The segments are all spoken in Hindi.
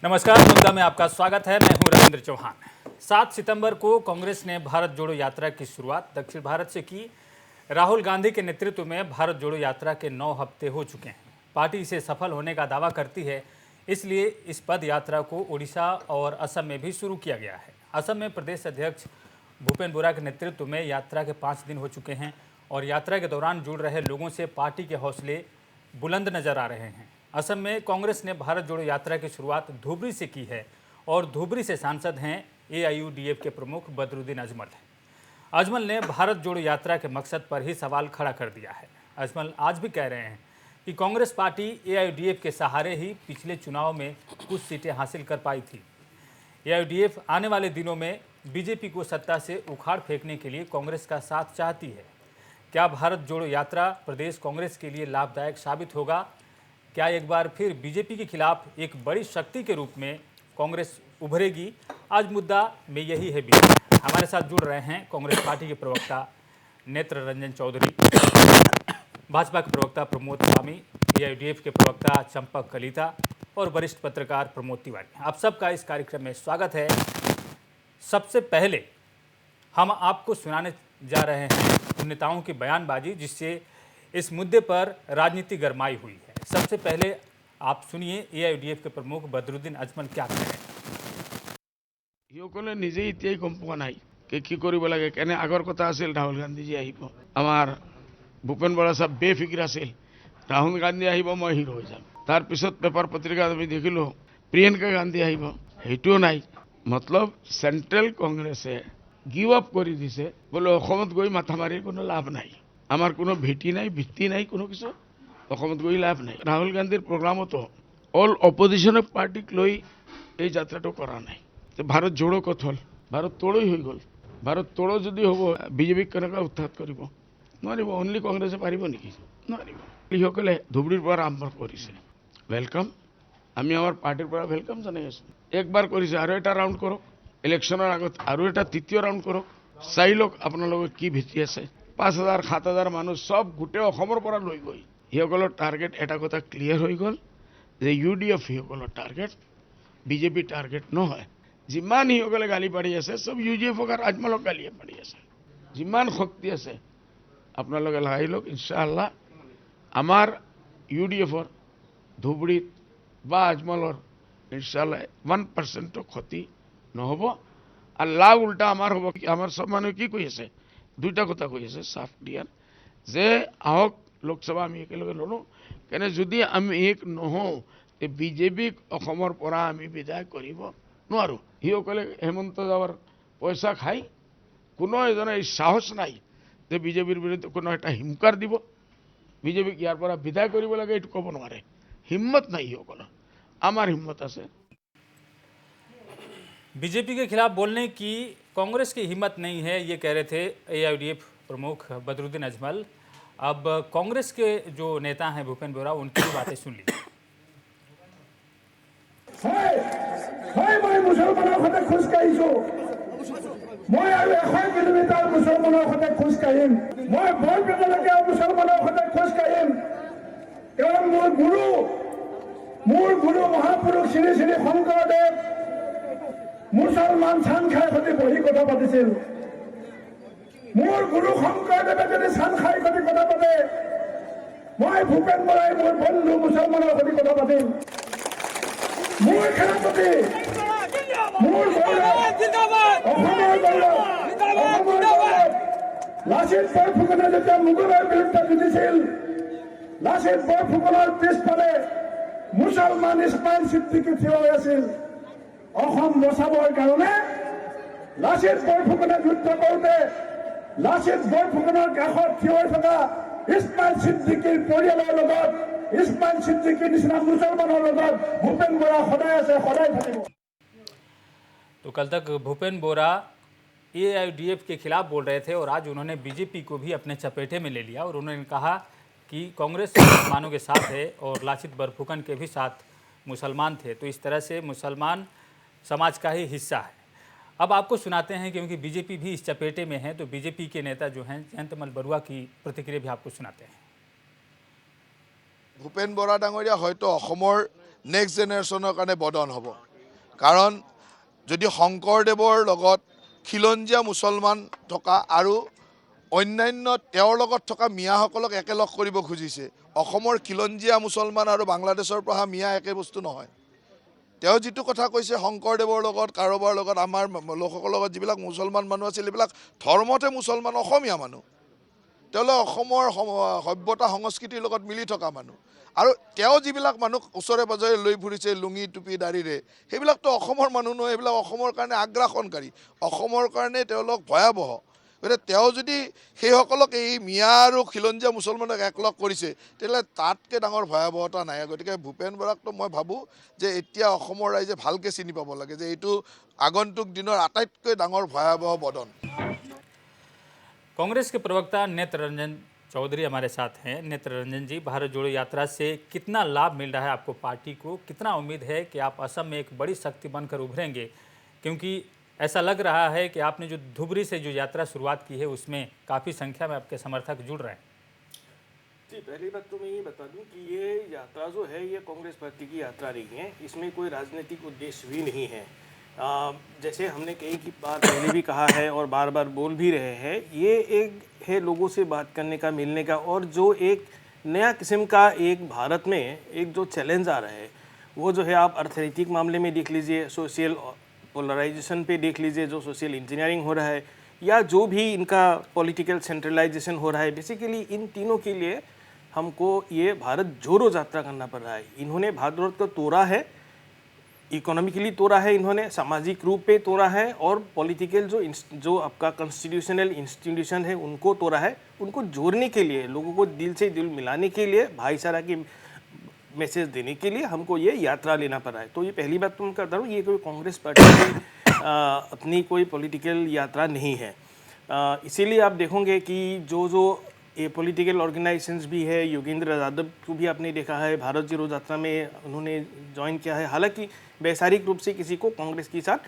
नमस्कार, मुद्दा में आपका स्वागत है। मैं हूं रविंद्र चौहान। 7 सितंबर को कांग्रेस ने भारत जोड़ो यात्रा की शुरुआत दक्षिण भारत से की। राहुल गांधी के नेतृत्व में भारत जोड़ो यात्रा के 9 हफ्ते हो चुके हैं। पार्टी इसे सफल होने का दावा करती है, इसलिए इस पद यात्रा को उड़ीसा और असम में भी शुरू किया गया है। असम में प्रदेश अध्यक्ष भूपेन बोरा के नेतृत्व में यात्रा के 5 दिन हो चुके हैं और यात्रा के दौरान जुड़ रहे लोगों से पार्टी के हौसले बुलंद नजर आ रहे हैं। असम में कांग्रेस ने भारत जोड़ो यात्रा की शुरुआत धुबरी से की है और धुबरी से सांसद हैं AIUDF के प्रमुख बदरुद्दीन अजमल। अजमल ने भारत जोड़ो यात्रा के मकसद पर ही सवाल खड़ा कर दिया है। अजमल आज भी कह रहे हैं कि कांग्रेस पार्टी AIUDF के सहारे ही पिछले चुनाव में कुछ सीटें हासिल कर पाई थी। AIUDF आने वाले दिनों में बीजेपी को सत्ता से उखाड़ फेंकने के लिए कांग्रेस का साथ चाहती है। क्या भारत जोड़ो यात्रा प्रदेश कांग्रेस के लिए लाभदायक साबित होगा? क्या एक बार फिर बीजेपी के खिलाफ एक बड़ी शक्ति के रूप में कांग्रेस उभरेगी? आज मुद्दा में यही है विषय। हमारे साथ जुड़ रहे हैं कांग्रेस पार्टी के प्रवक्ता नेत्र रंजन चौधरी, भाजपा के प्रवक्ता प्रमोद स्वामी, AIUDF के प्रवक्ता चंपक कलिता और वरिष्ठ पत्रकार प्रमोद तिवारी। आप सबका इस कार्यक्रम में स्वागत है। सबसे पहले हम आपको सुनाने जा रहे हैं उन नेताओं की बयानबाजी जिससे इस मुद्दे पर राजनीति गरमाई हुई है। सबसे पहले आप सुनिए AIUDF के प्रमुख बदरुद्दीन अजमल क्या कह रहे हैं। সকলে নিজেই এতিয়াই গম পোৱা নাই কি কৰিব লাগে। কেনে আগৰ কথা আছিল ৰাহুল গান্ধীজী আহিব, আমাৰ ভূপেন বৰা সাহেব বেফিকিৰ আছিল ৰাহুল গান্ধী আহিব মই হিৰো হৈ যাম। তাৰপিছত পেপাৰ পত্ৰিকাত আমি দেখিলোঁ প্ৰিয়ংকা গান্ধী আহিব, সেইটোও নাই। মতলব চেণ্ট্ৰেল কংগ্ৰেছে গিভ আপ কৰি দিছে, বোলে অসমত গৈ মাথা মাৰি কোনো লাভ নাই, আমাৰ কোনো ভেটি নাই, ভিত্তি নাই, কোনো কিছু অসমত গৈ লাভ নাই। ৰাহুল গান্ধীৰ প্ৰগ্ৰামতো অল অপজিশ্যন পাৰ্টিক লৈ এই যাত্ৰাটো কৰা নাই। ভাৰত জোড়ো কত হল, ভাৰত তোড়ই হৈ গ'ল। ভাৰত তোড়ো যদি হ'ব বিজেপিক কেনেকৈ উৎখাত কৰিব? নোৱাৰিব। অনলি কংগ্ৰেছে পাৰিব নেকি? নোৱাৰিব। এইসকলে ধুবুৰীৰ পৰা আৰম্ভ কৰিছে ৱেলকাম, আমি আমাৰ পাৰ্টিৰ পৰা ৱেলকাম জনাই আছোঁ। একবাৰ কৰিছে, আৰু এটা ৰাউণ্ড কৰক, ইলেকশ্যনৰ আগত আৰু এটা তৃতীয় ৰাউণ্ড কৰক, চাই লওক আপোনালোকৰ কি ভিত্তি আছে। 5,000 7,000 মানুহ চব গোটেই অসমৰ পৰা লৈ গৈ সিসকলৰ টাৰ্গেট এটা কথা ক্লিয়াৰ হৈ গ'ল যে UDF সিসকলৰ টাৰ্গেট, বিজেপি টাৰ্গেট নহয়। যিমান সিসকলে গালি পাৰি আছে চব UDF-ক আৰু আজমলক গালিয়ে পাৰি আছে। যিমান শক্তি আছে আপোনালোকে লগাই লওক। ইনশাআল্লাহ আমাৰ UDF-ৰ ধুবুৰীত বা আজমলৰ ইনশাআল্লাহ 1% ক্ষতি নহ'ব আৰু লাভ উল্টা আমাৰ হ'ব। আমাৰ চব মানুহে কি কৈ আছে? দুইটা কথা কৈ আছে চাফ ক্লিয়াৰ যে আহক লোকসভা আমি একেলগে লড়ো, কেনে যদি আমি এক নহওঁ তে বিজেপিক অসমৰ পৰা আমি বিদায় কৰিব নোৱাৰোঁ। সিসকলে হেমন্ত যাবৰ পইচা খাই কোনো এজনে সাহস নাই যে বিজেপিৰ বিৰুদ্ধে কোনো এটা হিমকাৰ দিব, বিজেপিক ইয়াৰ পৰা বিদায় কৰিব লাগে, এইটো ক'ব নোৱাৰে। হিম্মত নাই সিসকলৰ, আমাৰ হিম্মত আছে। बीजेपी के खिलाफ बोलने की कांग्रेस की हिम्मत नहीं है, ये कह रहे थे AIUDF प्रमुख बदरुद्दीन अजमल। अब कांग्रेस के जो नेता हैं भूपेन बोरा, उनकी भी बातें सुन लीजिए। মই মুছলমানৰ সৈতে খোজ কাঢ়িছো, মই আৰু 100 কিলোমিটাৰ মুছলমানৰ সৈতে খোজ কাঢ়িম, মই বৰপেটালৈকে মুছলমানৰ সৈতে খোজ কাঢ়িম। কাৰণ মোৰ গুৰু মহাপুৰুষ শ্ৰী শ্ৰী শংকৰদেৱ মুছলমান চান খাই সৈতে বহি কথা পাতিছিল। মোৰ গুৰু শংকৰদেৱে যদি চান খাই সৈতে কথা পাতে, মই ভূপেন বৰাই মোৰ বন্ধু মুছলমানৰ সৈতে কথা পাতিম। মোৰ খেলাপতি, মোৰ গৌৰৱ, অসমৰ গৌৰৱ, লাচিত বৰফুকনে যেতিয়া মোগলৰ বিৰুদ্ধে যুঁজিছিল, লাচিত বৰফুকনৰ পিছফালে মুছলমান ইছমাইল ছিদ্দিকী থিয় হৈ আছিল। অসম বচাবৰ কাৰণে লাচিত বৰফুকনে যুদ্ধ কৰোঁতে লাচিত বৰফুকনৰ কাষত থিয় হৈ থকা ইছমাইল ছিদ্দিকীৰ পৰিয়ালৰ লগত, ইছমাইল ছিদ্দিকীৰ নিচিনা মুছলমানৰ লগত ভূপেন বৰা সদায় আছে, সদায় থাকিব। तो कल तक भूपेन बोरा AIUDF के खिलाफ बोल रहे थे और आज उन्होंने बीजेपी को भी अपने चपेटे में ले लिया और उन्होंने कहा कि कांग्रेस मुसलमानों के साथ है और लाचित बरफुकन के भी साथ मुसलमान थे, तो इस तरह से मुसलमान समाज का ही हिस्सा है। अब आपको सुनाते हैं, क्योंकि बीजेपी भी इस चपेटे में है, तो बीजेपी के नेता जो हैं जयंतमल बरुआ की प्रतिक्रिया भी आपको सुनाते हैं। ভূপেন বৰা ডাঙৰীয়া হয়তো অসমৰ নেক্সট জেনেৰেশ্যনৰ কাৰণে বদন হ'ব। কাৰণ যদি শংকৰদেৱৰ লগত খিলঞ্জীয়া মুছলমান থকা আৰু অন্যান্য তেওঁৰ লগত থকা মিয়াসকলক একেলগ কৰিব খুজিছে, অসমৰ খিলঞ্জীয়া মুছলমান আৰু বাংলাদেশৰ পৰা অহা মিয়া একে বস্তু নহয়। তেওঁ যিটো কথা কৈছে শংকৰদেৱৰ লগত কাৰোবাৰ লগত আমাৰ লোকসকলৰ লগত যিবিলাক মুছলমান মানুহ আছিল এইবিলাক ধৰ্মতে মুছলমান, অসমীয়া মানুহ, তেওঁলোক অসমৰ সভ্যতা সংস্কৃতিৰ লগত মিলি থকা মানুহ। আৰু তেওঁ যিবিলাক মানুহ ওচৰে পাজৰে লৈ ফুৰিছে লুঙি টুপি দাড়িৰে, সেইবিলাকতো অসমৰ মানুহ নহয়, সেইবিলাক অসমৰ কাৰণে আগ্ৰাসনকাৰী, অসমৰ কাৰণে তেওঁলোক ভয়াৱহ। গতিকে তেওঁ যদি সেইসকলক এই মিয়া আৰু খিলঞ্জীয়া মুছলমানক একলগ কৰিছে তেতিয়াহ'লে তাতকৈ ডাঙৰ ভয়াৱহতা নাই। গতিকে ভূপেন বৰাকতো মই ভাবোঁ যে এতিয়া অসমৰ ৰাইজে ভালকৈ চিনি পাব লাগে যে এইটো আগন্তুক দিনৰ আটাইতকৈ ডাঙৰ ভয়াৱহ বদন। कांग्रेस के प्रवक्ता नेत्र रंजन चौधरी हमारे साथ हैं। नेत्र रंजन जी, भारत जोड़ो यात्रा से कितना लाभ मिल रहा है आपको, पार्टी को कितना उम्मीद है कि आप असम में एक बड़ी शक्ति बनकर उभरेंगे, क्योंकि ऐसा लग रहा है कि आपने जो धुबरी से जो यात्रा शुरुआत की है उसमें काफ़ी संख्या में आपके समर्थक जुड़ रहे हैं। जी, पहली बात तो मैं ये बता दूं कि ये यात्रा जो है ये कांग्रेस पार्टी की यात्रा नहीं है, इसमें कोई राजनीतिक उद्देश्य भी नहीं है। जैसे हमने कई की बार पहले भी कहा है और बार बार बोल भी रहे हैं, ये एक है लोगों से बात करने का, मिलने का, और जो एक नया किस्म का एक भारत में एक जो चैलेंज आ रहा है वो जो है आप अर्थनैतिक मामले में देख लीजिए, सोशल पोलराइजेशन पे देख लीजिए, जो सोशल इंजीनियरिंग हो रहा है, या जो भी इनका पॉलिटिकल सेंट्रलाइजेशन हो रहा है, बेसिकली इन तीनों के लिए हमको ये भारत जोड़ो यात्रा करना पड़ रहा है। इन्होंने भारत को तोड़ा है, इकोनॉमिकली तोड़ा है, इन्होंने सामाजिक रूप पे तोड़ा है, और पॉलिटिकल जो आपका कॉन्स्टिट्यूशनल इंस्टीट्यूशन है उनको तोड़ा है। उनको जोड़ने के लिए, लोगों को दिल से दिल मिलाने के लिए, भाईचारा की मैसेज देने के लिए हमको ये यात्रा लेना पड़ा है। तो ये पहली बात तो मैं कहता हूँ, ये कोई कांग्रेस पार्टी की अपनी कोई पॉलिटिकल यात्रा नहीं है। इसीलिए आप देखोगे कि जो ये पॉलिटिकल ऑर्गेनाइजेशंस भी है, योगेंद्र यादव को भी आपने देखा है भारत जोड़ो यात्रा में उन्होंने ज्वाइन किया है। हालांकि वैचारिक रूप से किसी को कांग्रेस के साथ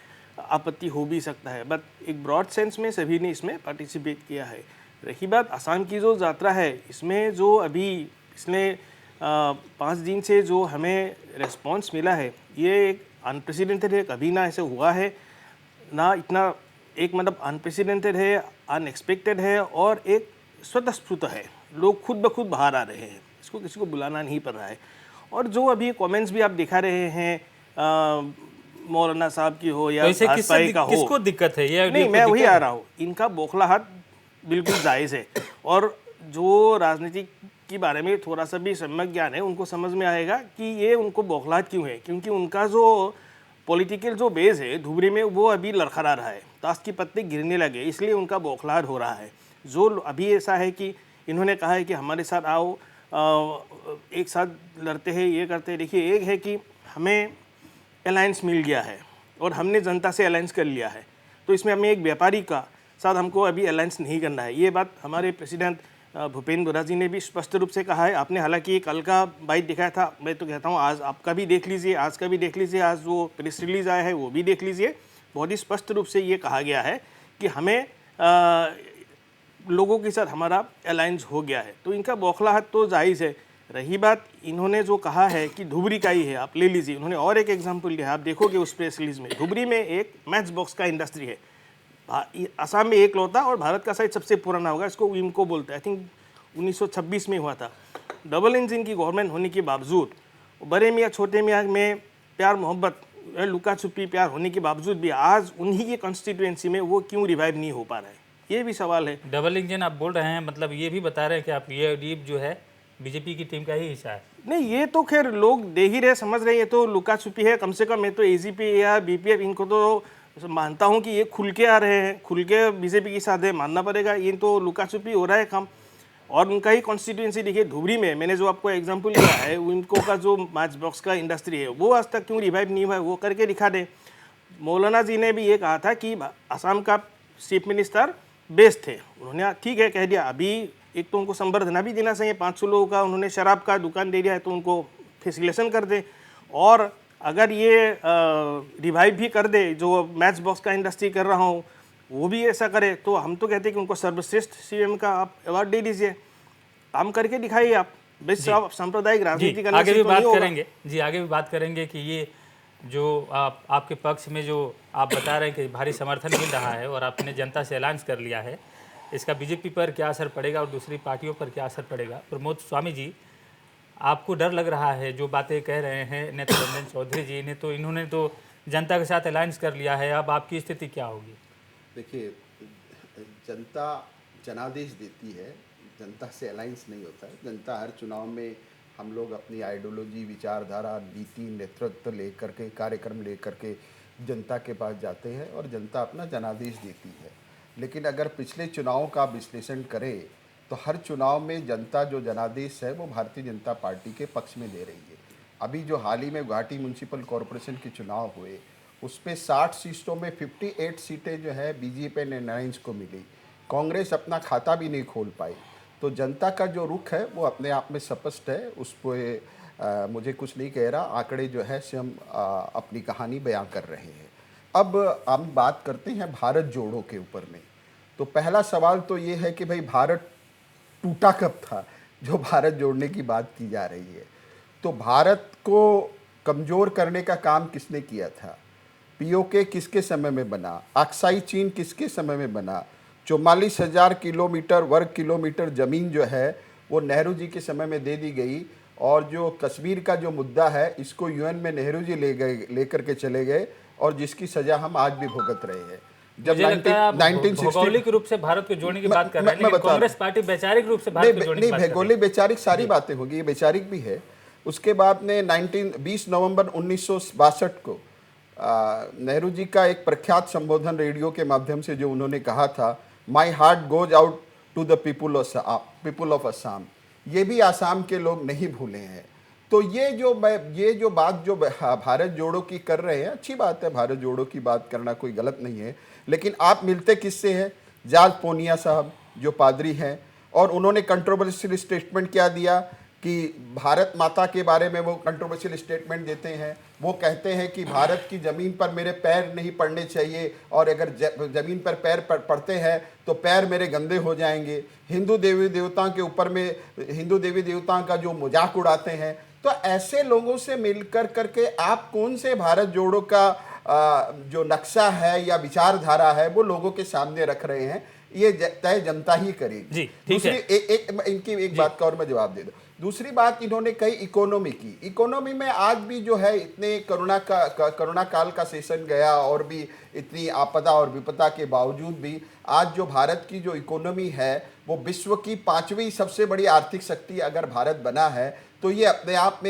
आपत्ति हो भी सकता है, बट एक ब्रॉड सेंस में सभी ने इसमें पार्टिसिपेट किया है। रही बात असम की जो यात्रा है, इसमें जो अभी पिछले 5 दिन से जो हमें रिस्पांस मिला है ये एक अनप्रेसिडेंटेड है, कभी ना ऐसे हुआ है, ना इतना एक मतलब अनप्रेसिडेंटेड है, अनएक्सपेक्टेड है, और एक स्वतःस्फूर्त है। लोग खुद ब खुद बाहर आ रहे हैं, इसको किसी को बुलाना नहीं पड़ रहा है। और जो अभी कमेंट्स भी आप दिखा रहे हैं मौलाना साहब की हो या भाजपा का हो, किसको दिक्कत है? ये नहीं, मैं वही आ रहा हूँ, इनका बौखलाहट बिल्कुल जायज़ है। और जो राजनीति के बारे में थोड़ा सा भी सम्यक ज्ञान है उनको समझ में आएगा कि ये उनको बौखलाहट क्यों है, क्योंकि उनका जो पॉलिटिकल जो बेस है धुबरी में वो अभी लड़खड़ा रहा है, ताश के पत्ते गिरने लगे, इसलिए उनका बौखलाहट हो रहा है। जो अभी ऐसा है कि इन्होंने कहा है कि हमारे साथ आओ, एक साथ लड़ते हैं, ये करते हैं। देखिए, एक है कि हमें अलायंस मिल गया है और हमने जनता से अलायंस कर लिया है, तो इसमें हमें एक व्यापारी का साथ हमको अभी अलायंस नहीं करना है। ये बात हमारे प्रेसिडेंट भूपेन बोरा जी ने भी स्पष्ट रूप से कहा है। आपने हालांकि कल का बाइट दिखाया था, मैं तो कहता हूँ आज आपका भी देख लीजिए, आज का भी देख लीजिए, आज जो प्रेस रिलीज आया है वो भी देख लीजिए। बहुत ही स्पष्ट रूप से ये कहा गया है कि हमें लोगों के साथ हमारा अलायंस हो गया है, तो इनका बौखलाहट तो जायज़ है। रही बात इन्होंने जो कहा है कि धुबरी का ही है, आप ले लीजिए, उन्होंने और एक एग्जाम्पल दिया, आप देखोगे उस प्रेस रिलीज में, धुबरी में एक मैच बॉक्स का इंडस्ट्री है, असम में एक लौता और भारत का शायद सबसे पुराना होगा, इसको विमको बोलते हैं। आई थिंक 1926 में हुआ था। डबल इंजन की गवर्नमेंट होने के बावजूद, बड़े मियाँ छोटे मियाँ में प्यार मोहब्बत, लुका छुपी प्यार होने के बावजूद भी आज उन्हीं के कॉन्स्टिट्यूएंसी में वो क्यों रिवाइव नहीं हो पा रहा है, ये भी सवाल है। डबल इंजन आप बोल रहे हैं, मतलब ये भी बता रहे हैं कि आप ये डीप जो है बीजेपी की टीम का ही हिस्सा है? नहीं, ये तो खैर लोग दे ही रहे, समझ रहे, ये तो लुका छुपी है। कम से कम मैं तो एजीपी या बीपीएफ इनको तो मानता हूँ कि ये खुल के आ रहे हैं, खुल के बीजेपी के साथ है, मानना पड़ेगा। ये तो लुका छुपी हो रहा है काम, और उनका ही कॉन्स्टिट्यूएंसी देखिए धुबरी में, मैंने जो आपको एग्जांपल दिया है, उनको का जो मैच बॉक्स का इंडस्ट्री है वो आज तक क्यों रिवाइव नहीं हुआ, वो करके दिखा दे। मौलाना जी ने भी ये कहा था कि असम का चीफ मिनिस्टर बेस्ट थे, उन्होंने ठीक है कह दिया। अभी एक तो उनको संबर्धना भी देना चाहिए, 500 लोगों का उन्होंने शराब का दुकान दे दिया है, तो उनको फैसिलेशन कर दे। और अगर ये रिवाइव भी कर दे, जो मैच बॉक्स का इंडस्ट्री कर रहा हूँ वो भी ऐसा करे, तो हम तो कहते हैं कि उनको सर्वश्रेष्ठ सीएम का आप अवार्ड दे दीजिए, काम करके दिखाइए आप। बेस्ट सांप्रदायिक राजनीति करने आगे से भी तो बात नहीं होगा। करेंगे जी, आगे भी बात करेंगे कि ये जो आपके पक्ष में जो आप बता रहे हैं कि भारी समर्थन मिल रहा है और आपने जनता से ऐलान कर लिया है, इसका बीजेपी पर क्या असर पड़ेगा और दूसरी पार्टियों पर क्या असर पड़ेगा? प्रमोद स्वामी जी, आपको डर लग रहा है जो बातें कह रहे हैं नेता रंजन चौधरी जी ने, तो इन्होंने तो जनता के साथ अलायंस कर लिया है, अब आपकी स्थिति क्या होगी? देखिए, जनता जनादेश देती है, जनता से अलायंस नहीं होता है। जनता हर चुनाव में हम लोग अपनी आइडियोलॉजी, विचारधारा, नीति, नेतृत्व लेकर के, कार्यक्रम लेकर के जनता के पास जाते हैं और जनता अपना जनादेश देती है। लेकिन अगर पिछले चुनावों का विश्लेषण करें तो हर चुनाव में जनता जो जनादेश है वो भारतीय जनता पार्टी के पक्ष में दे रही है। अभी जो हाल ही में गुवाहाटी म्यूनसिपल कॉरपोरेशन के चुनाव हुए, उस पे 60 सीटों में 58 सीटें जो है बीजेपी एंड अलायंस को मिली। कांग्रेस अपना खाता भी नहीं खोल पाई। तो जनता का जो रुख है वो अपने आप में स्पष्ट है। उस पर मुझे कुछ नहीं कह रहा, आंकड़े जो है से हम अपनी कहानी बयां कर रहे हैं। अब हम बात करते हैं भारत जोड़ो के ऊपर में। तो पहला सवाल तो ये है कि भाई भारत टूटा कब था, जो भारत जोड़ने की बात की जा रही है। तो भारत को कमज़ोर करने का काम किसने किया था? पीओके किसके समय में बना? अक्साई चीन किसके समय में बना? 44,000 किलोमीटर वर्ग किलोमीटर ज़मीन जो है वो नेहरू जी के समय में दे दी गई। और जो कश्मीर का जो मुद्दा है, इसको यूएन में नेहरू जी लेकर के चले गए और जिसकी सज़ा हम आज भी भुगत रहे हैं। जब भौगोलिक रूप से भारत को जोड़ने की बात कर रहे हैं, लेकिन कांग्रेस पार्टी वैचारिक रूप से भारत को जोड़ने की बात कर रही है। भौगोलिक वैचारिक सारी बातें होगी, ये वैचारिक भी है। उसके बाद ने 20 नवंबर 1962 को नेहरू जी का एक प्रख्यात संबोधन रेडियो के माध्यम से जो उन्होंने कहा था, my heart goes out to the people of Assam. ये भी आसाम के लोग नहीं भूले हैं। तो ये जो बात जो भारत जोड़ो की कर रहे हैं, अच्छी बात है, भारत जोड़ो की बात करना कोई गलत नहीं है। लेकिन आप मिलते किससे हैं? जॉर्ज पोनिया साहब जो पादरी हैं, और उन्होंने कंट्रोवर्शियल स्टेटमेंट क्या दिया कि भारत माता के बारे में वो कंट्रोवर्शियल स्टेटमेंट देते हैं। वो कहते हैं कि भारत की ज़मीन पर मेरे पैर नहीं पड़ने चाहिए, और अगर ज़मीन पर पैर पड़ते हैं तो पैर मेरे गंदे हो जाएंगे। हिंदू देवी देवताओं के ऊपर में हिंदू देवी देवताओं का जो मजाक उड़ाते हैं। तो ऐसे लोगों से मिलकर करके आप कौन से भारत जोड़ो का जो नक्शा है या विचारधारा है वो लोगों के सामने रख रहे हैं? ये तय जनता ही करेगी। दूसरी इनकी एक बात का और मैं जवाब दे दूं। दूसरी बात इन्होंने कही इकोनॉमी की। इकोनॉमी में आज भी जो है इतने कोरोना काल का सेशन गया और भी इतनी आपदा और विपदा के बावजूद भी आज जो भारत की जो इकोनॉमी है वो विश्व की 5वीं सबसे बड़ी आर्थिक शक्ति अगर भारत बना है, तो ये अपने आप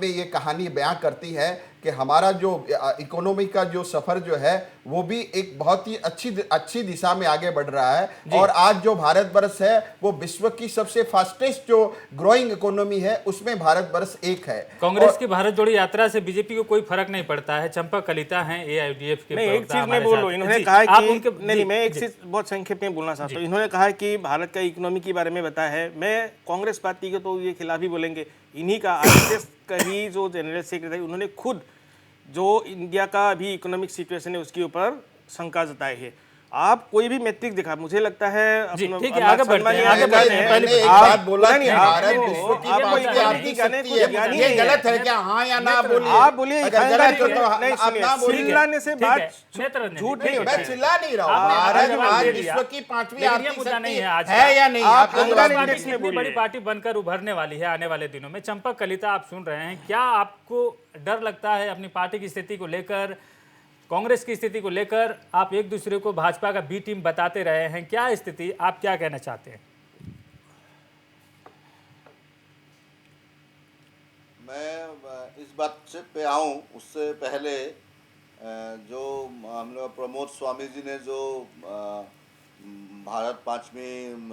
में ये कहानी बयां करती है कि हमारा जो इकोनॉमी का जो सफ़र जो है वो भी एक बहुत ही अच्छी दिशा में आगे बढ़ रहा है। और आज जो भारत वर्ष है वो विश्व की सबसे फास्टेस्ट जो ग्रोइंग इकोनॉमी है उसमें भारत वर्ष एक है। कांग्रेस की भारत जोड़ो यात्रा से बीजेपी को कोई फर्क नहीं पड़ता है। चंपक कलिता हैं एआईयूडीएफ के। नहीं, एक चीज मैं बोल रहा हूँ, इन्होंने कहा कि नहीं, मैं एक चीज बहुत संक्षेप में बोलना चाहता हूँ। इन्होंने कहा कि भारत का इकोनॉमी के बारे में बताया है। मैं कांग्रेस पार्टी के तो ये खिलाफ ही बोलेंगे। इन्हीं का आरएसएस का ही जो जनरल सेक्रेटरी, उन्होंने खुद जो इंडिया का अभी इकोनॉमिक सिचुएशन है उसके ऊपर शंका जताई है। आप कोई भी मैट्रिक दिखा, मुझे लगता है ठीक है, आगे बढ़ते हैं। बात बोला नहीं, भारत विश्व की आर्थिक शक्ति है, ये गलत है क्या? हाँ या ना बोलिए। आप बोलिए, चिल्लाने से बात झूठ नहीं। मैं चिल्ला नहीं रहा हूँ। भारत आज विश्व की 5वीं आर्थिक शक्ति है या नहीं? आप बड़ी पार्टी बनकर उभरने वाली है आने वाले दिनों में। चंपक कलिता आप सुन रहे हैं, क्या आपको डर लगता है अपनी पार्टी की स्थिति को लेकर, कांग्रेस की स्थिति को लेकर? आप एक दूसरे को भाजपा का बी टीम बताते रहे हैं, क्या स्थिति, आप क्या कहना चाहते हैं? मैं इस बात से पे आऊँ उससे पहले जो हम लोग प्रमोद स्वामी जी ने जो भारत 5वीं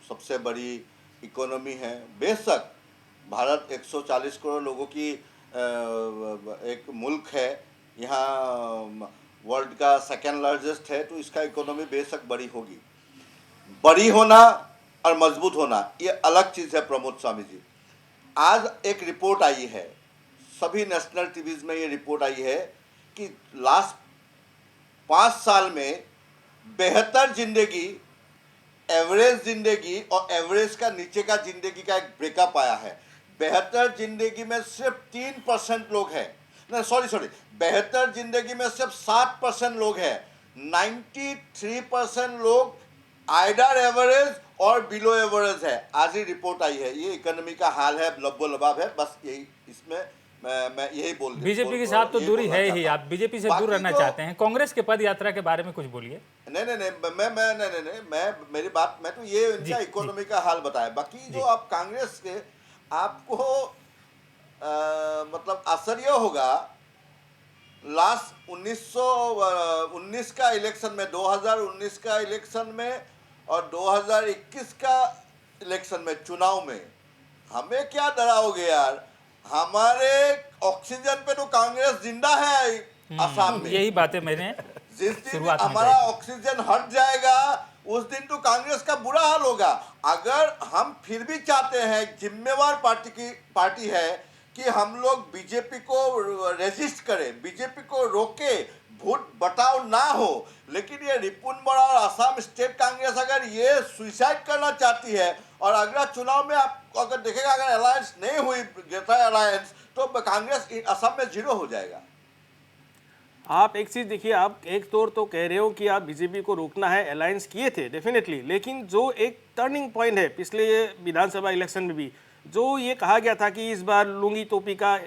सबसे बड़ी इकोनॉमी है, बेशक भारत 140 करोड़ लोगों की एक मुल्क है, यहाँ वर्ल्ड का सेकेंड लार्जेस्ट है, तो इसका इकोनॉमी बेशक बड़ी होगी। बड़ी होना और मजबूत होना ये अलग चीज़ है। प्रमोद स्वामी जी, आज एक रिपोर्ट आई है, सभी नेशनल टीवीज़ में ये रिपोर्ट आई है कि लास्ट 5 साल में बेहतर जिंदगी, एवरेज जिंदगी और एवरेज का नीचे का जिंदगी का एक ब्रेकअप आया है। बेहतर जिंदगी में सिर्फ 3% लोग हैं, नहीं सॉरी, बेहतर जिंदगी में सिर्फ 7% लोग हैं। 93% लोग आइडर एवरेज और बिलो एवरेज है। आज ही रिपोर्ट आई है, ये इकोनॉमी का हाल है, लब्बो लबाब है। बस यही इसमें मैं यही बीजेपी के साथ तो दूरी है ही, आप बीजेपी से दूर रहना चाहते हैं। कांग्रेस के पद यात्रा के बारे में कुछ बोलिए। नहीं, मैं मेरी बात, मैं तो ये इनका इकोनॉमी का हाल बताया। बाकी जो आप कांग्रेस के, आपको मतलब आश्चर्य होगा, लास्ट 1919 का इलेक्शन में, 2019 का इलेक्शन में और 2021 का इलेक्शन में, चुनाव में हमें क्या डराओगे यार? हमारे ऑक्सीजन पे तो कांग्रेस जिंदा है असम में। यही बातें मैंने जिस दिन शुरुआत में हमारा ऑक्सीजन हट जाएगा उस दिन तो कांग्रेस का बुरा हाल होगा। अगर हम फिर भी चाहते हैं, जिम्मेवार पार्टी है कि हम लोग बीजेपी को रेजिस्ट करें, बीजेपी को रोके, वोट बटाव ना हो, लेकिन ये रिपुन बोरा और असम स्टेट कांग्रेस अगर ये सुसाइड करना चाहती है और अगला चुनाव में आप अगर देखेगा, अगर अलायंस नहीं हुई, ग्रेटर अलायंस, तो कांग्रेस असम में 0 हो जाएगा। आप एक चीज़ देखिए, आप एक तौर तो कह रहे हो कि आप बीजेपी को रोकना है, अलायंस किए थे डेफिनेटली, लेकिन जो एक टर्निंग पॉइंट है पिछले विधानसभा इलेक्शन में भी, जो ये कहा गया था कि इस बार लुंगी टोपी का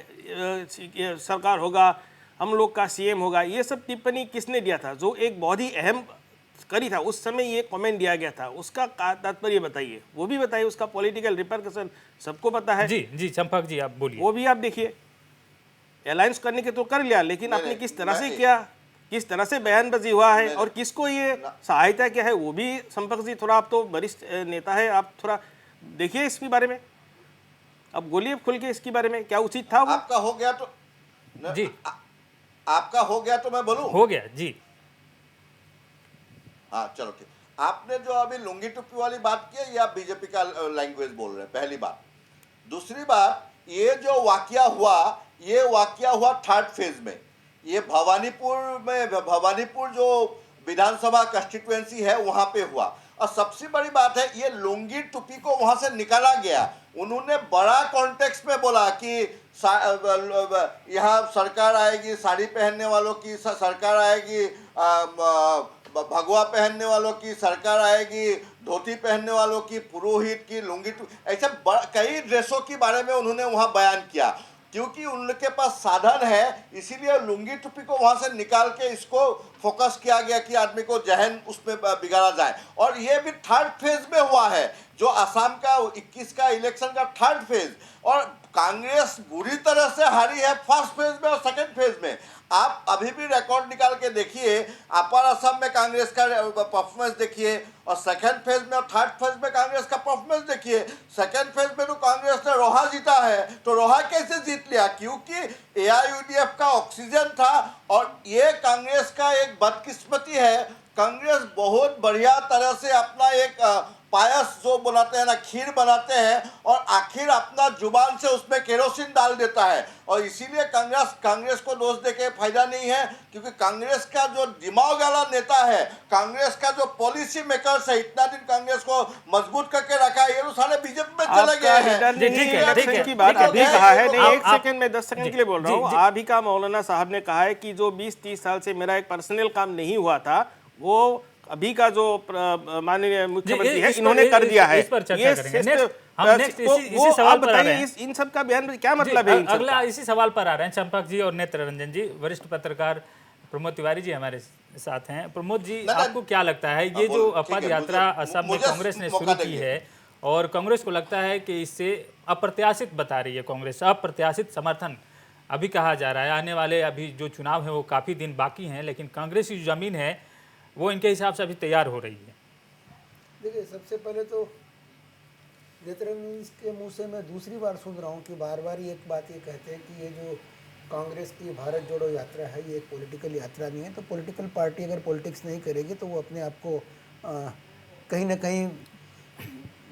सरकार होगा, हम लोग का सीएम होगा, ये सब टिप्पणी किसने दिया था? जो एक बहुत ही अहम करी था उस समय ये कमेंट दिया गया था, उसका तात्पर्य बताइए, वो भी बताइए, उसका पॉलिटिकल रिपरकशन सबको पता है। जी चंपक जी आप बोलिए। वो भी आप देखिए, अलायंस करने के तो कर लिया, लेकिन आपने किस तरह से किया, किस तरह से बयानबाजी हुआ है और किसको ये सहायता क्या है, वो भी संपर्क जी, थोड़ा आप तो वरिष्ठ नेता है, आप थोड़ा देखिए इसके बारे में, अब बोलिए खुल के इसके बारे में, क्या उचित था वो? आपका हो गया तो जी, आपका हो गया तो मैं बोलूं? हो गया जी। हाँ चलो ठीक। आपने जो अभी लुंगी टुप्पी वाली बात की है, ये आप बीजेपी का लैंग्वेज बोल रहे हैं, पहली बात। दूसरी बात, ये जो वाकया हुआ, ये वाकया हुआ 3rd फेज में। ये भवानीपुर जो विधानसभा कंस्टिट्यूएंसी है वहां पे हुआ। और सबसे बड़ी बात है, ये लुंगी टुपी को वहां से निकाला गया। उन्होंने बड़ा कॉन्टेक्स्ट में बोला कि यहाँ सरकार आएगी, साड़ी पहनने वालों की सरकार आएगी, भगवा पहनने वालों की सरकार आएगी, धोती पहनने वालों की, पुरोहित की, लुंगी, ऐसे कई ड्रेसों के बारे में उन्होंने वहां बयान किया। क्योंकि उनके पास साधन है, इसीलिए लुंगी टुपी को वहां से निकाल के इसको फोकस किया गया कि आदमी को जहन उसमें बिगाड़ा जाए। और ये भी 3rd फेज में हुआ है, जो असम का 21 का इलेक्शन का 3rd फेज। और कांग्रेस बुरी तरह से हारी है 1st फेज में और 2nd फेज में। आप अभी भी रिकॉर्ड निकाल के देखिए, अपर असम में कांग्रेस का परफॉर्मेंस देखिए, और 2nd फेज में और 3rd फेज में कांग्रेस का परफॉर्मेंस देखिए। 2nd फेज में तो कांग्रेस ने रोहा जीता है, तो रोहा कैसे जीत लिया? क्योंकि AIUDF का ऑक्सीजन था। और ये कांग्रेस का एक बदकिस्मती है, कांग्रेस बहुत बढ़िया तरह से अपना एक पायस जो बनाते हैं ना, खीर बनाते हैं, और आखिर अपना जुबान से उसमें केरोसिन डाल देता है। और इसीलिए कांग्रेस को दोष देके फायदा नहीं है, क्योंकि कांग्रेस का जो दिमाग वाला नेता है, कांग्रेस का जो पॉलिसी मेकर्स है, इतना दिन कांग्रेस को मजबूत करके रखा है, ये तो सारे बीजेपी में चले गए हैं। ठीक है, की बात अभी कहा है, नहीं एक आप- सेकंड में 10 सेकंड के लिए बोल रहा हूँ। आप ही का मौलाना साहब ने कहा है कि जो 20-30 साल से मेरा एक पर्सनल काम नहीं हुआ था, वो अभी का जो माननीय मुख्यमंत्री है इन्होंने कर दिया है। इस पर चर्चा ये करेंगे। सिर्फ- हम नेक्स्ट इसी सवाल पर आ रहे हैं। इन सब का बयान क्या मतलब है? इन सब अगला का? इसी सवाल पर आ रहे हैं चंपक जी और नेत्र रंजन जी। वरिष्ठ पत्रकार प्रमोद तिवारी जी हमारे साथ हैं। प्रमोद जी, आपको क्या लगता है, ये जो पद यात्रा असम में कांग्रेस ने शुरू की है, और कांग्रेस को लगता है कि इससे अप्रत्याशित बता रही है कांग्रेस, अप्रत्याशित समर्थन अभी कहा जा रहा है, आने वाले अभी जो चुनाव है वो काफ़ी दिन बाकी हैं, लेकिन कांग्रेस की जो ज़मीन है वो इनके हिसाब से अभी तैयार हो रही है? देखिए, सबसे पहले तो नेत्ररंजन के मुंह से मैं दूसरी बार सुन रहा हूँ कि बार बार ये एक बात ये कहते हैं कि ये जो कांग्रेस की भारत जोड़ो यात्रा है ये एक पॉलिटिकल यात्रा नहीं है। तो पॉलिटिकल पार्टी अगर पॉलिटिक्स नहीं करेगी तो वो अपने आप को कहीं ना कहीं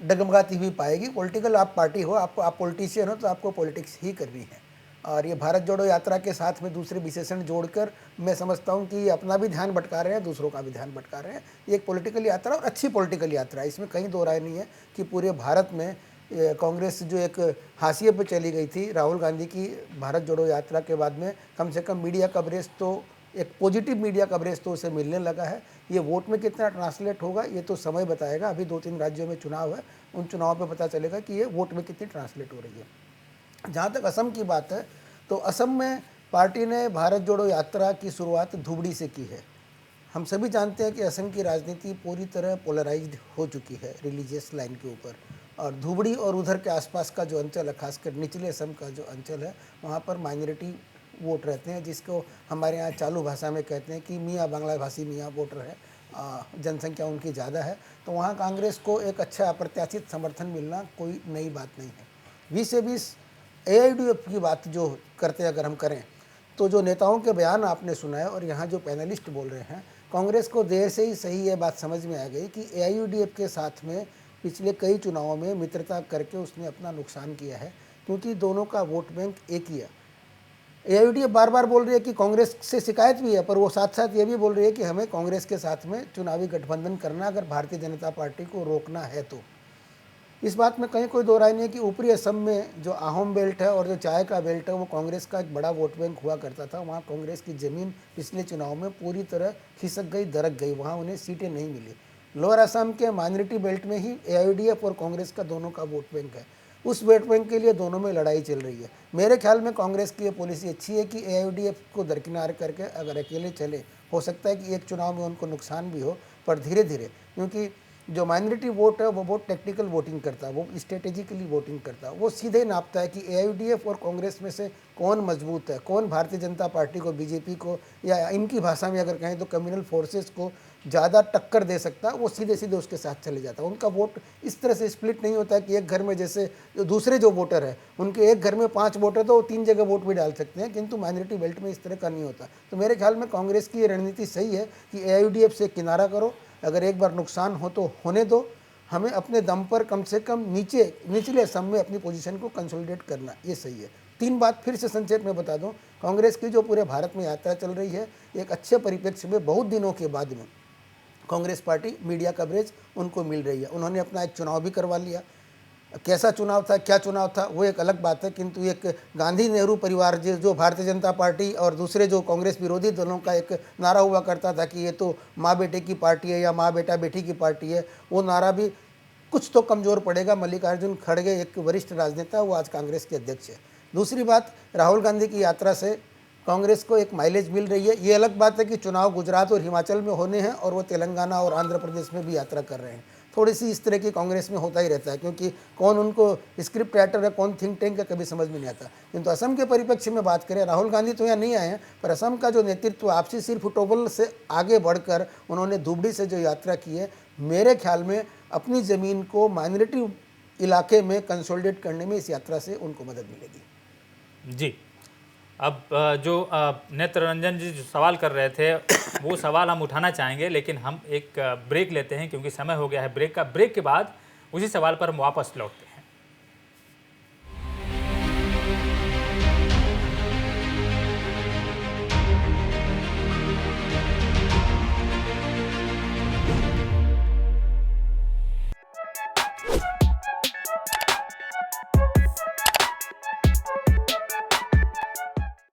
डगमगाती हुई पाएगी। पॉलिटिकल आप पार्टी हो, आप पॉलिटिशियन हो, तो आपको पॉलिटिक्स ही करनी है। और ये भारत जोड़ो यात्रा के साथ में दूसरे विशेषण जोड़कर मैं समझता हूँ कि ये अपना भी ध्यान भटका रहे हैं, दूसरों का भी ध्यान भटका रहे हैं। ये एक पॉलिटिकल यात्रा और अच्छी पॉलिटिकल यात्रा है, इसमें कहीं दो राय नहीं है कि पूरे भारत में कांग्रेस जो एक हाशिए पे चली गई थी राहुल गांधी की भारत जोड़ो यात्रा के बाद में, कम से कम मीडिया कवरेज तो एक पॉजिटिव मीडिया कवरेज तो उसे मिलने लगा है। ये वोट में कितना ट्रांसलेट होगा ये तो समय बताएगा। अभी 2-3 राज्यों में चुनाव है, उन चुनाव पे पता चलेगा कि ये वोट में कितनी ट्रांसलेट हो रही है। जहाँ तक असम की बात है तो असम में पार्टी ने भारत जोड़ो यात्रा की शुरुआत धुबड़ी से की है। हम सभी जानते हैं कि असम की राजनीति पूरी तरह पोलराइज्ड हो चुकी है रिलीजियस लाइन के ऊपर, और धुबड़ी और उधर के आसपास का जो अंचल है, खासकर निचले असम का जो अंचल है, वहाँ पर माइनॉरिटी वोट रहते हैं, जिसको हमारे यहाँ चालू भाषा में कहते हैं कि मियाँ बांग्ला भाषी मियाँ वोटर है, जनसंख्या उनकी ज़्यादा है। तो वहाँ कांग्रेस को एक अच्छा अप्रत्याशित समर्थन मिलना कोई नई बात नहीं है। 20 से 20 AIUDF की बात जो करते अगर हम करें तो जो नेताओं के बयान आपने सुनाए और यहाँ जो पैनलिस्ट बोल रहे हैं, कांग्रेस को देर से ही सही ये बात समझ में आ गई कि AIUDF के साथ में पिछले कई चुनावों में मित्रता करके उसने अपना नुकसान किया है, क्योंकि दोनों का वोट बैंक एक ही है। AIUDF बार बार बोल रही है कि कांग्रेस से शिकायत भी है, पर वो साथ साथ ये भी बोल रही है कि हमें कांग्रेस के साथ में चुनावी गठबंधन करना अगर भारतीय जनता पार्टी को रोकना है तो। इस बात में कहीं कोई दो राय नहीं है कि ऊपरी असम में जो आहोम बेल्ट है और जो चाय का बेल्ट है वो कांग्रेस का एक बड़ा वोट बैंक हुआ करता था। वहाँ कांग्रेस की ज़मीन पिछले चुनाव में पूरी तरह खिसक गई, दरक गई, वहाँ उन्हें सीटें नहीं मिली। लोअर असम के माइनॉरिटी बेल्ट में ही AIUDF और कांग्रेस का दोनों का वोट बैंक है। उस वोट बैंक के लिए दोनों में लड़ाई चल रही है। मेरे ख्याल में कांग्रेस की ये पॉलिसी अच्छी है कि AIUDF को दरकिनार करके अगर अकेले चले, हो सकता है कि एक चुनाव में उनको नुकसान भी हो, पर धीरे धीरे, क्योंकि जो माइनॉरिटी वोट है वो बहुत टेक्निकल वोटिंग करता है, वो स्ट्रेटेजिकली वोटिंग करता है, वो सीधे नापता है कि AIUDF और कांग्रेस में से कौन मजबूत है, कौन भारतीय जनता पार्टी को, BJP को, या इनकी भाषा में अगर कहें तो कम्युनल फोर्सेस को ज़्यादा टक्कर दे सकता है, वो सीधे सीधे उसके साथ चले जाता है। उनका वोट इस तरह से स्प्लिट नहीं होता है कि एक घर में जैसे जो दूसरे जो वोटर है उनके एक घर में 5 वोटर तो वो 3 जगह वोट भी डाल सकते हैं, किंतु माइनॉरिटी बेल्ट में इस तरह का नहीं होता। तो मेरे ख्याल में कांग्रेस की रणनीति सही है कि AIUDF से किनारा करो, अगर एक बार नुकसान हो तो होने दो, हमें अपने दम पर कम से कम निचले असम में अपनी पोजीशन को कंसोलिडेट करना, ये सही है। 3 बात फिर से संक्षेप में बता दूं, कांग्रेस की जो पूरे भारत में यात्रा चल रही है, एक अच्छे परिप्रेक्ष्य में बहुत दिनों के बाद में कांग्रेस पार्टी मीडिया कवरेज उनको मिल रही है। उन्होंने अपना एक चुनाव भी करवा लिया। कैसा चुनाव था, क्या चुनाव था, वो एक अलग बात है, किंतु एक गांधी नेहरू परिवार जो भारतीय जनता पार्टी और दूसरे जो कांग्रेस विरोधी दलों का एक नारा हुआ करता था कि ये तो माँ बेटे की पार्टी है या माँ बेटा बेटी की पार्टी है, वो नारा भी कुछ तो कमज़ोर पड़ेगा। मल्लिकार्जुन खड़गे एक वरिष्ठ राजनेता, वो आज कांग्रेस के अध्यक्ष है। दूसरी बात, राहुल गांधी की यात्रा से कांग्रेस को एक माइलेज मिल रही है। ये अलग बात है कि चुनाव गुजरात और हिमाचल में होने हैं और वो तेलंगाना और आंध्र प्रदेश में भी यात्रा कर रहे हैं। थोड़ी सी इस तरह की कांग्रेस में होता ही रहता है, क्योंकि कौन उनको स्क्रिप्ट राइटर है, कौन थिंक टैंक है, कभी समझ में नहीं आता। किंतु असम के परिप्रेक्ष्य में बात करें, राहुल गांधी तो यहाँ नहीं आए हैं, पर असम का जो नेतृत्व आपसी सिर फुटबॉल से आगे बढ़कर उन्होंने धुबड़ी से जो यात्रा की है, मेरे ख्याल में अपनी ज़मीन को माइनॉरिटी इलाके में कंसोलिडेट करने में इस यात्रा से उनको मदद मिलेगी। जी, अब जो नेत्र रंजन जी जो सवाल कर रहे थे वो सवाल हम उठाना चाहेंगे, लेकिन हम एक ब्रेक लेते हैं क्योंकि समय हो गया है ब्रेक का। ब्रेक के बाद उसी सवाल पर हम वापस लौटते हैं।